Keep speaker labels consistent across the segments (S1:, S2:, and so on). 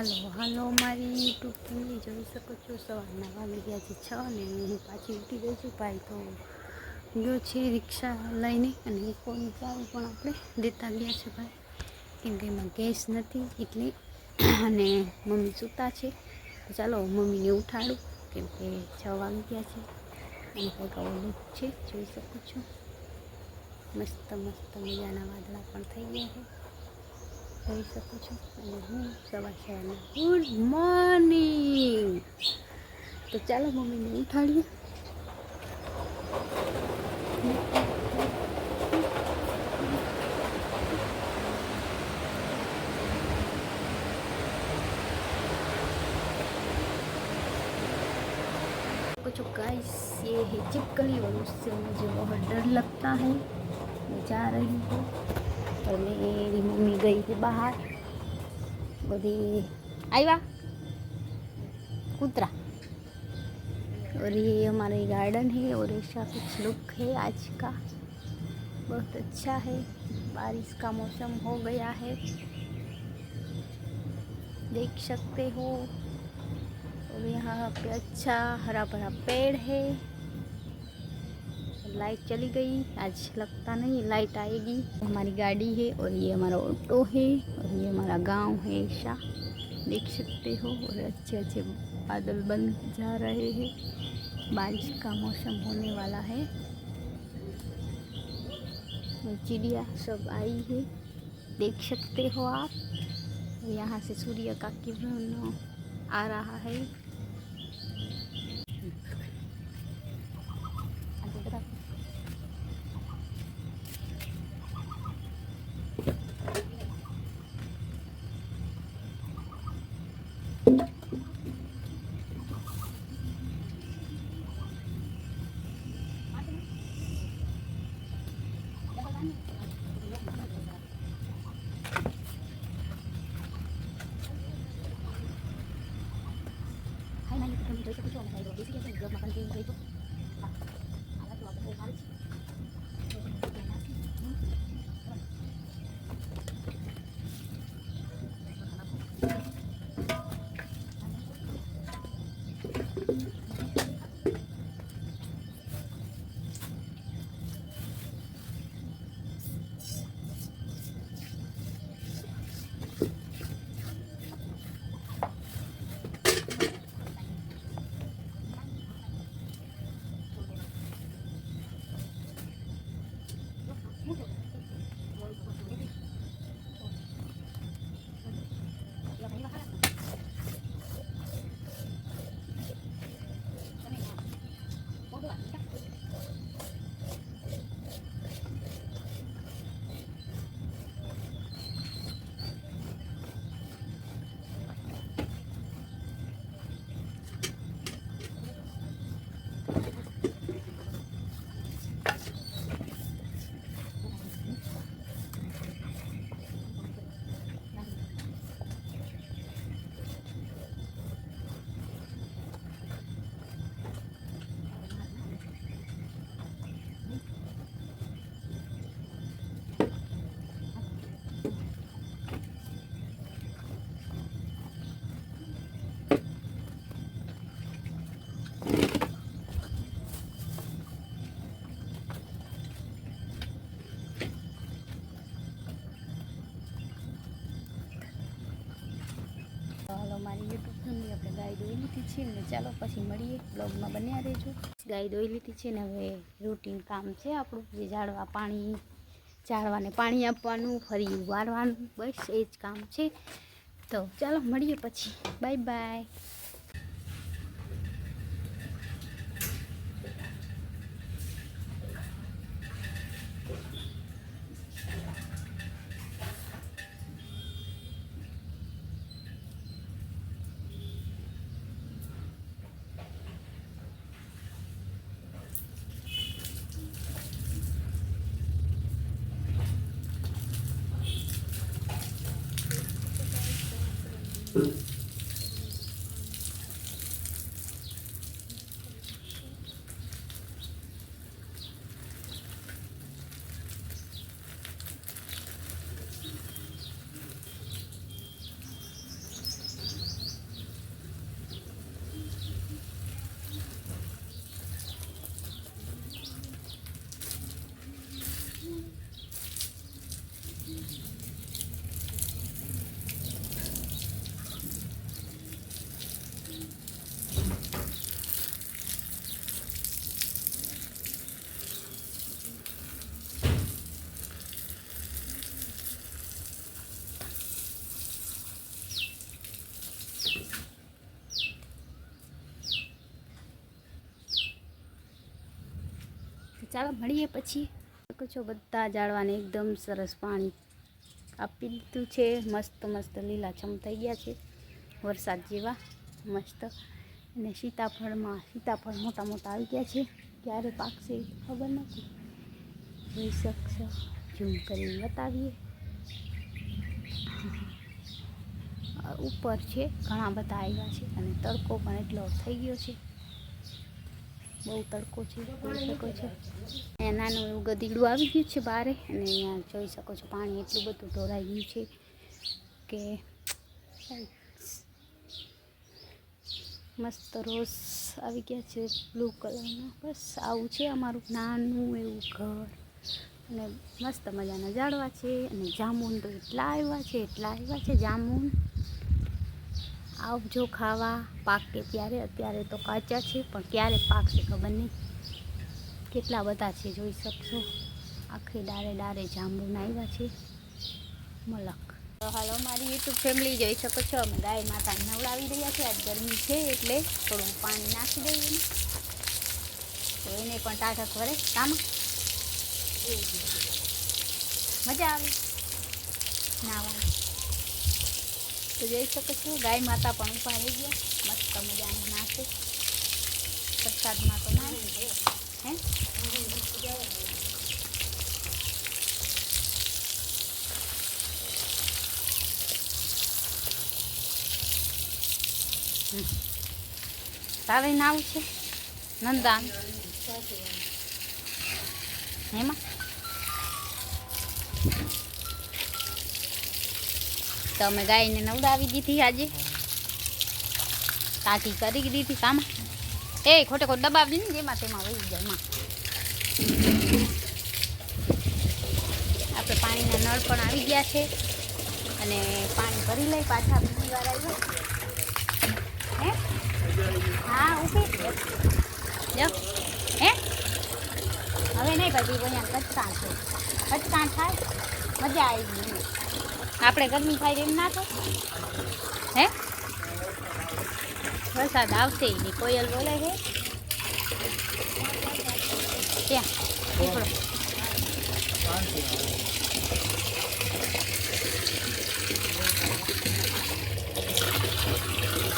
S1: હાલો મારી YouTube family જોઈ શકો છો. સવારના વાગી ગયા છે 6 અને હું પાછી ઉઠી ગઈ છું. ભાઈ તો ગયો છે રિક્ષા લઈને અને ફોન ચાવી પણ આપણે દેતા ગયા છે ભાઈ, કેમ કે એમાં ગેસ નથી એટલે. અને મમ્મી સૂતા છે તો ચાલો મમ્મીને ઉઠાડું, કેમ કે 6 વાગી ગયા છે. અને કંઈક ઓલું છે જોઈ શકો છો. મસ્ત મસ્ત મજાના વાદળા પણ થઈ ગયા છે જોઈ શકો છો. અને હું સવારના ગુડ મોર્નિંગ. તો ચાલો મમ્મીને ઉઠાડીએ. कुछ गाइस ये है चिपकली और उससे मुझे बहुत डर लगता है. मैं जा रही हूँ और मेरी मम्मी गई है बाहर. और ये आया कुतरा. और ये हमारे गार्डन है और ऐसा कुछ लुक है आज का. बहुत अच्छा है. बारिश का मौसम हो गया है, देख सकते हो. और यहाँ पे अच्छा हरा भरा पेड़ है. लाइट चली गई, आज लगता नहीं लाइट आएगी. हमारी गाड़ी है और ये हमारा ऑटो है और ये हमारा गांव है ऐसा देख सकते हो. और अच्छे अच्छे बादल बन जा रहे हैं. बारिश का मौसम होने वाला है. चिड़िया सब आई है, देख सकते हो आप. यहाँ से सूर्य का किरण आ रहा है. હાલો મારી યુટ્યુબ ફેમિલી, આપણે ગાય દોઈ લીધી છે ને ચાલો પછી મળીએ. બ્લોગમાં બન્યા રહેજો. ગાય દોઈ લીધી છે ને હવે રૂટીન કામ છે આપણું, જે ઝાડવાને પાણી આપવાનું, ફરી વારવાનું, બસ એ જ કામ છે. તો ચાલો મળીએ પછી. Bye bye. ચાલો મળીએ પછી. શકો છો બધા ઝાડવાને એકદમ સરસ પાણી આપી દીધું છે. મસ્ત મસ્ત લીલાછમ થઈ ગયા છે, વરસાદ જેવા મસ્ત. અને સીતાફળ મોટા મોટા આવી ગયા છે. ક્યારે પાકશે ખબર નથી, જોઈ શકશો. ઝૂમ કરીને બતાવીએ. ઉપર છે, ઘણા બધા આવ્યા છે અને તડકો પણ એટલો થઈ ગયો છે, બહુ તડકો છે, જોઈ શકો છો. અહીંયા નાનું એવું ગધીડું આવી ગયું છે બારે, અને અહીંયા જોઈ શકો છો પાણી એટલું બધું ઢોરાઈ ગયું છે કે મસ્ત રોઝ આવી ગયા છે બ્લુ કલરના. બસ આવું છે અમારું નાનું એવું ઘર, અને મસ્ત મજાના ઝાડવા છે. અને જામુન તો એટલા આવ્યા છે જામુન. આવજો ખાવા, પાકે ત્યારે. અત્યારે તો કાચા છે, પણ ક્યારે પાકશે ખબર નહીં. કેટલા બધા છે જોઈ શકશો. આખે ડારે જાંબુના આવ્યા છે મલક. તો હાલો મારી યુટ્યુબ ફેમિલી, જોઈ શકો છો અમે ગાય માતાને નવડાવી રહ્યા છે. આજ ગરમી છે એટલે થોડું પાણી નાખી દઈએ ને, તો એને પણ ટાઢક વરે કામ મજા આવે નાવા. તો જોઈ શકો છો ગાય માતા પણ ઊભા રહી ગયા, મસ્ત મજાનું નાશે. વરસાદમાં તો ના હે તારે નાવું છે નંદાન એમાં. તો અમે ગાયને નવડાવી દીધી આજે, ટાંકી કરી દીધી કામ. એ ખોટે ખોટ દબાવી ને જેમાં તેમાં વહી જાય એમાં. આપણે પાણીના નળ પણ આવી ગયા છે, અને પાણી ભરી લઈ પાછા બીજી વાર આવ્યો હે. હા ઊભી જો હે. હવે નહીં બધી અહીંયા કચકાણ છે, કચકાણ થાય મજા આવી ગઈ. આપણે ગરમી થાય એમ ના થાય હે. વરસાદ આવશે નહીં. કોયલ બોલે છે ત્યાં ઉપડો.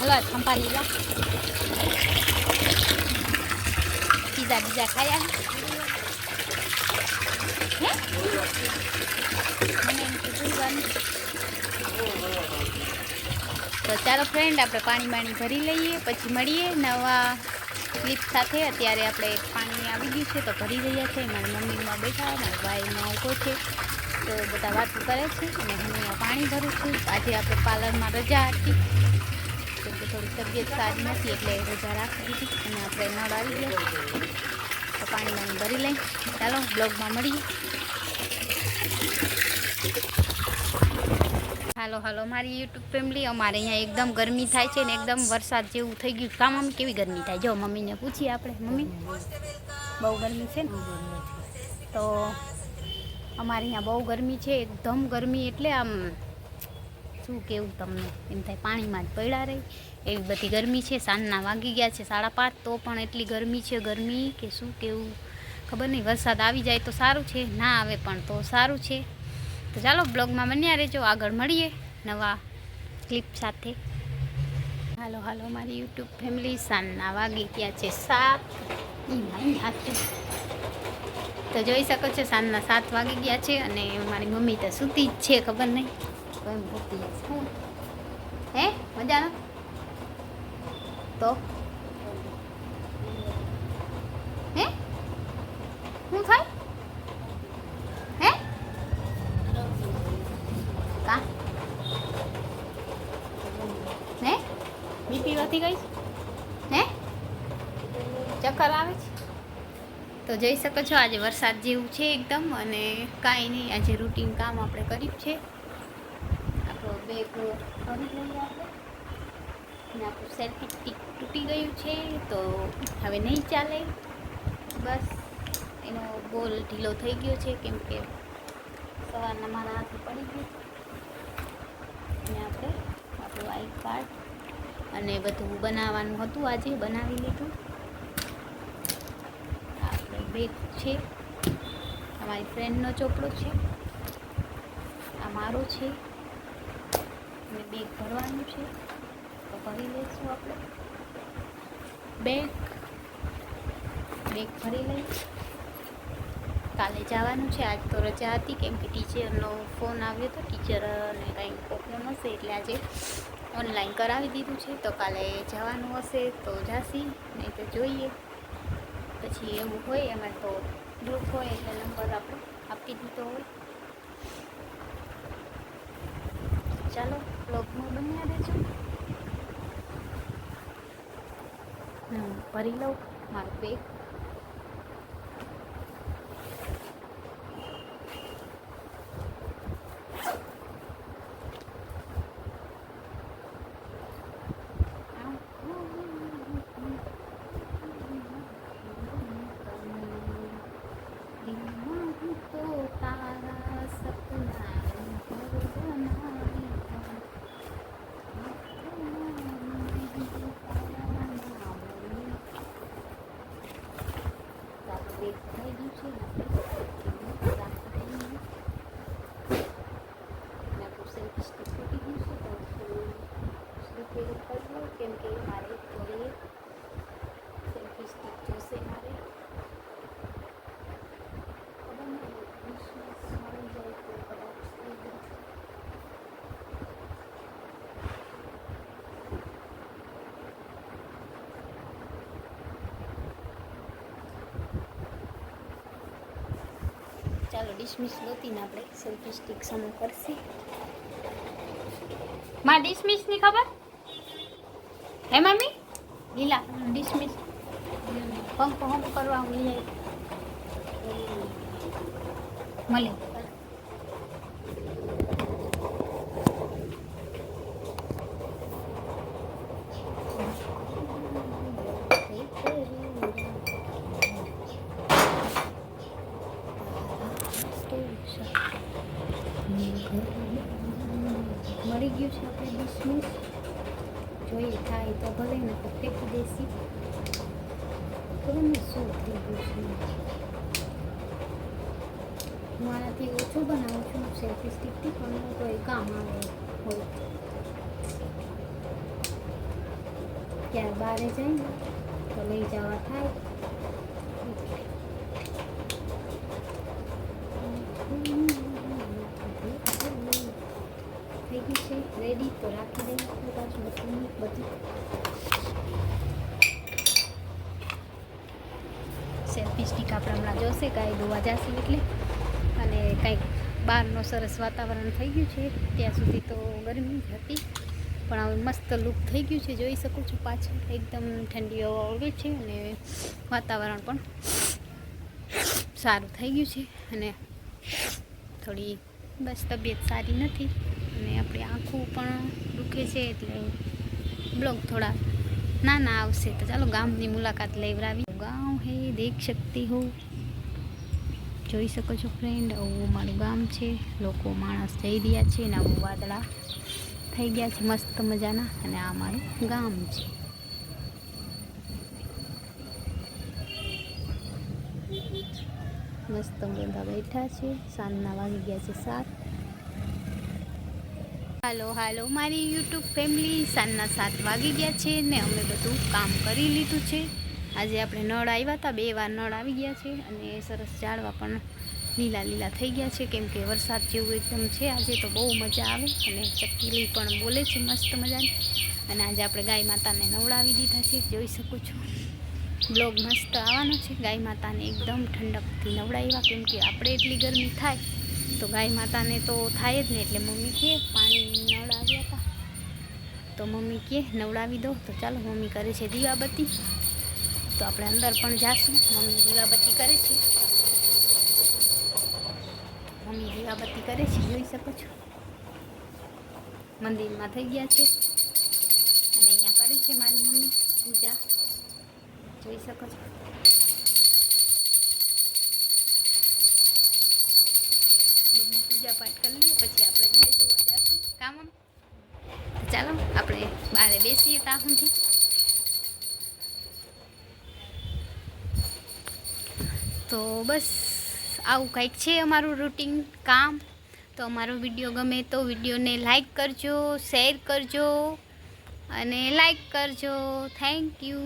S1: હલો સંભાળી જા. બીજા ખાયા હે. મને એમ કીધું. તો ચાલો ફ્રેન્ડ, આપણે પાણી ભરી લઈએ, પછી મળીએ નવા ક્લિપ સાથે. અત્યારે આપણે પાણી આવી ગયું છે તો ભરી રહ્યા છે. મારી મમ્મીમાં બેઠા, મારા ભાઈમાં ઊભો છે, તો બધા વાતો કરે છે અને હું અહીંયા પાણી ભરું છું. આજે આપણે પાર્લરમાં રજા હતી, કેમ કે થોડી તબિયત સારી નથી એટલે રજા રાખી દીધી, અને આપણે નળ આવી ગયા તો પાણી ભરી લઈ. ચાલો બ્લોગમાં મળીએ. હાલો મારી યુટ્યુબ ફેમિલી, અમારે અહીંયા એકદમ ગરમી થાય છે ને એકદમ વરસાદ જેવું થઈ ગયું. કામ મમ્મી કેવી ગરમી થાય? જો મમ્મીને પૂછીએ આપણે. મમ્મી બહુ ગરમી છે ને? તો અમારે અહીંયા બહુ ગરમી છે, એકદમ ગરમી. એટલે આમ શું કેવું તમને, એમ થાય પાણીમાં જ પડ્યા રહી એવી બધી ગરમી છે. સાંજના વાગી ગયા છે 5:30, તો પણ એટલી ગરમી છે. ગરમી કે શું કેવું ખબર નહીં. વરસાદ આવી જાય તો સારું છે, ના આવે પણ તો સારું છે. તો ચાલો બ્લોગમાં બન્યા રહેજો, આગળ મળીએ નવા ક્લિપ સાથે. હાલો મારી યુટ્યુબ ફેમિલી, સાંજના વાગી ગયા છે 7. તો જોઈ શકો છો સાંજના 7 વાગી ગયા છે, અને મારી મમ્મી તો સૂતી જ છે, ખબર નહીં એમ સૂતી શું હે મજાનો. તો હે શું થાય હે કા હે બીપી વધી ગઈ હે, ચક્કર આવે છે. તો જોઈ શકો છો આજે વરસાદ જેવું છે એકદમ, અને કાંઈ નહીં. આજે રૂટીન કામ આપણે કર્યું છે. આપણો બેગ કરી લઈએ આપણે, અને આપણું સેલ્ફી સ્ટિક તૂટી ગયું છે તો હવે નહીં ચાલે. બસ એનો બોલ ઢીલો થઈ ગયો છે, કેમ કે સવારના મારા હાથે પડી ગયું. અને આપણે આપણું આઈ કાર્ડ અને બધું બનાવવાનું હતું, આજે બનાવી લીધું. આપણે બેગ છે, અમારી ફ્રેન્ડનો ચોપડો છે, આ મારો છે અને બેગ ભરવાનું છે તો ભરી લઈશું આપણે. બેગ ભરી લઈ. કાલે જવાનું છે. આજ તો રજા હતી કેમ કે ટીચરનો ફોન આવ્યો હતો. ટીચરને કંઈક પ્રોબ્લેમ હશે એટલે આજે ઓનલાઈન કરાવી દીધું છે. તો કાલે જવાનું હશે તો જાસી, નહીં તો જોઈએ. પછી એવું હોય એમાં તો ગ્રુપ હોય એટલે નંબર આપણે આપી દીધો હોય. ચાલો બ્લોગમાં બન્યા રહેજો. ભરી લઉં મારું બેગ. કેમ કે મારે થોડી સેલ્ફી સ્ટિક જોશે. મારે ખબર નહીં મળી જાય તો કદાચ થઈ જાય. ચાલો ડિસમિસ લોતીને આપણે સેલ્ફી સ્ટિક સમૂહ કરશી. માં ડિસમિસની ખબર હે મમ્મી? લીલા ડિસમિસ પંપ હમ કરવા લઈ મળી. મળી ગયું છે આપણે ડિસમિસ. જોઈએ થાય તો ભલે ને તો ફેંકી દેસી. ખબર ને શું થઈ ગયું છે. હું આનાથી ઓછું બનાવું છું સેલ્ફી સ્ટિકથી, પણ કોઈ કામ આવે હોય ક્યારે બહારે જાય ને તો લઈ જવા થાય. થઈ ગયું છે રેડી. તો રાખી દઈએ આપણે પાછું બધું. સેલ્ફી સ્ટિક આપણે હમણાં જોશે કાંઈ દોવા જશે એટલે. અને કંઈક બહારનો સરસ વાતાવરણ થઈ ગયું છે. ત્યાં સુધી તો ગરમી જ હતી પણ હવે મસ્ત લુક થઈ ગયું છે. જોઈ શકો છો પાછળ એકદમ ઠંડી હવા આવે છે અને વાતાવરણ પણ સારું થઈ ગયું છે. અને થોડી બસ તબિયત સારી નથી અને આપણી આંખો પણ દુખે છે એટલે બ્લોગ થોડા નાના આવશે. તો ચાલો ગામની મુલાકાત લેવડાવી. ગામ હે દેખ શકતી હો. જોઈ શકો છો ફ્રેન્ડ, આવું મારું ગામ છે. લોકો માણસ જઈ રહ્યા છે ને આવું વાદળા થઈ ગયા છે મસ્ત મજાના. અને આ મારું ગામ છે. મસ્ત બધા બેઠા છે. સાંજના વાગી ગયા છે 7. હાલો મારી યુટ્યુબ ફેમિલી. સાંજના 7 વાગી ગયા છે ને અમે બધું કામ કરી લીધું છે. આજે આપણે નળ આવ્યા હતા, 2 વાર નળ આવી ગયા છે અને સરસ ઝાડવા પણ લીલા લીલા થઈ ગયા છે કેમ કે વરસાદ જેવું એકદમ છે આજે. તો બહુ મજા આવે અને ચકલી પણ બોલે છે મસ્ત મજાની. અને આજે આપણે ગાય માતાને નવડાવી દીધા છે. જોઈ શકો છો બ્લોગ મસ્ત આવવાનો છે. ગાય માતાને એકદમ ઠંડકથી નવડાવ્યા કેમ કે આપણે એટલી ગરમી થાય તો ગાય માતાને તો થાય જ ને. એટલે મમ્મી કહે પાણી નવડાવ્યા હતા તો મમ્મી કહે નવડાવી દો. તો ચાલો મમ્મી કરે છે દીવાબત્તી. તો આપણે અંદર પણ જાશું. મમ્મી દીવાબત્તી કરે છે. મમ્મી દીવાબત્તી કરે છે જોઈ શકો છો. મંદિરમાં થઈ ગયા છે અને અહીંયા કરે છે મારી મમ્મી પૂજા. જોઈ શકો છો. મમ્મી પૂજા પાઠ કરી લઈએ પછી આપણે ગાય ધોવા જશું કામ. ચાલો આપણે બહાર બેસીએ ત્યાં સુધી. તો તો બસ આવું કંઈક છે અમારું રૂટીન કામ. તો અમારો વિડીયો ગમે તો વિડીયોને લાઈક કરજો, શેર કરજો અને લાઈક કરજો. Thank you.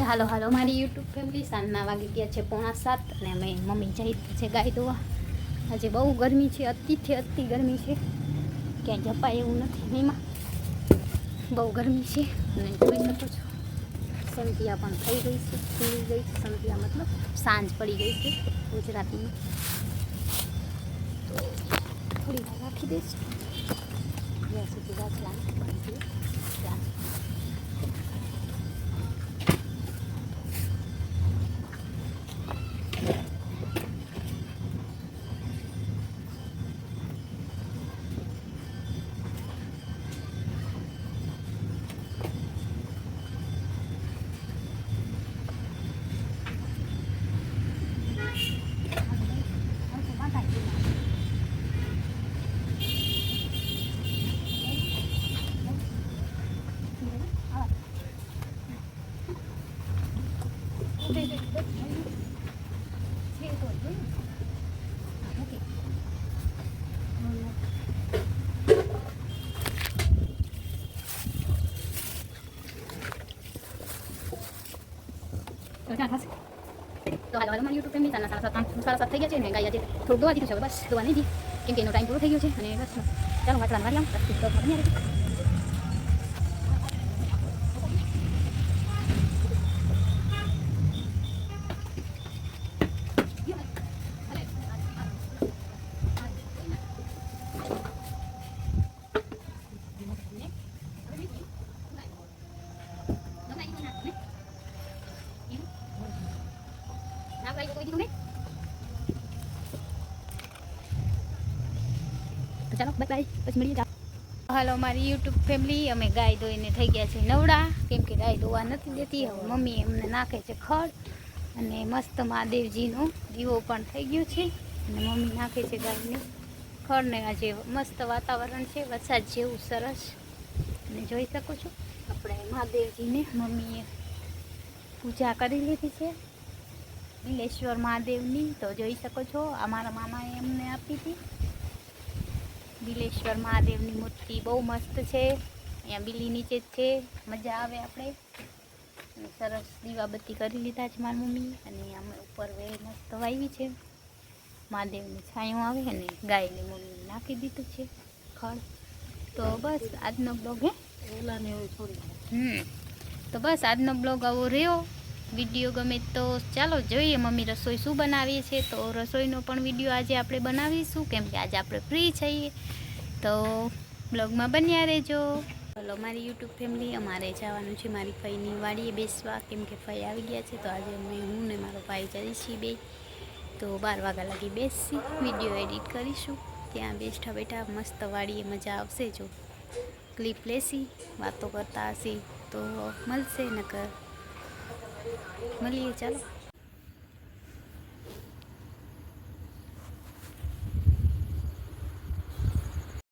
S1: હાલો મારી યુટ્યુબ ફેમિલી. સાંજના વાગી ગયા છે 6:45 અને અમે મમ્મી જઈ છે ગાય દોવા. આજે બહુ ગરમી છે, અતિ ગરમી છે, ક્યાંય જપાય એવું નથી. એમાં બહુ ગરમી છે અને જોઈ શકો છો સંધ્યા પણ થઈ ગઈ છે, ખુલી ગઈ છે. સંધ્યા મતલબ સાંજ પડી ગઈ છે ગુજરાતીમાં. તો થોડી વાર રાખી દઈશ જ્યાં સુધી ગાજલા બની ગયું ત્યાં. તો હાલો મારી યુટ્યુબ ફેમિલી. સાડા 7 થઈ ગયા છે ને ગાય આજે થોડુંક દોવા દીધું છે. બસ દોવા નહીં દી કેમ કે એનો ટાઈમ પૂરો થઈ ગયો છે. અને બસ ચાલો વાંચવાનું વાળી આવું. ચાલો બાય, પછી મળીએ. હાલો મારી યુટ્યુબ ફેમિલી. અમે ગાય દોઈને થઈ ગયા છે નવડા, કેમ કે ગાય દોવા નથી દેતી. હવે મમ્મી એમને નાખે છે ખડ અને મસ્ત મહાદેવજીનો દીવો પણ થઈ ગયો છે અને મમ્મી નાખે છે ગાયને ખડને. આજે મસ્ત વાતાવરણ છે, વરસાદ જેવું સરસ. અને જોઈ શકો છો આપણે મહાદેવજીને મમ્મીએ પૂજા કરી લીધી છે બિલેશ્વર મહાદેવની. તો જોઈ શકો છો અમારા મામાએ એમને આપી હતી બિલેશ્વર મહાદેવની મૂર્તિ. બહુ મસ્ત છે. અહીંયા બિલી નીચે જ છે, મજા આવે આપણે. અને સરસ દીવાબત્તી કરી લીધા છે મારી મમ્મી. અને અમે ઉપર વે મસ્ત વાવી છે, મહાદેવની છાંયો આવે અને ગાયને મમ્મી નાખી દીધું છે ખડ. તો બસ આજનો બ્લોગ તો બસ આજનો બ્લોગ આવો રહ્યો. વિડીયો ગમે તો ચાલો જોઈએ મમ્મી રસોઈ શું બનાવીએ છીએ. તો રસોઈનો પણ વિડીયો આજે આપણે બનાવીશું, કેમ કે આજે આપણે ફ્રી છીએ. તો બ્લોગમાં બન્યા રહેજો. ચલો મારી યુટ્યુબ ફેમિલી, અમારે જવાનું છે મારી ફઈની વાડીએ બેસવા, કેમ કે ફઈ આવી ગયા છે. તો આજે હું ને મારો ભાઈ જઈએ છીએ બે. તો 12 વાગ્યા લગી બેસી વિડીયો એડિટ કરીશું. ત્યાં બેઠા મસ્ત વાડીએ મજા આવશે. જો ક્લિપ લેસી, વાતો કરતા હશે તો મળશે. નકર મળીએ. ચાલો.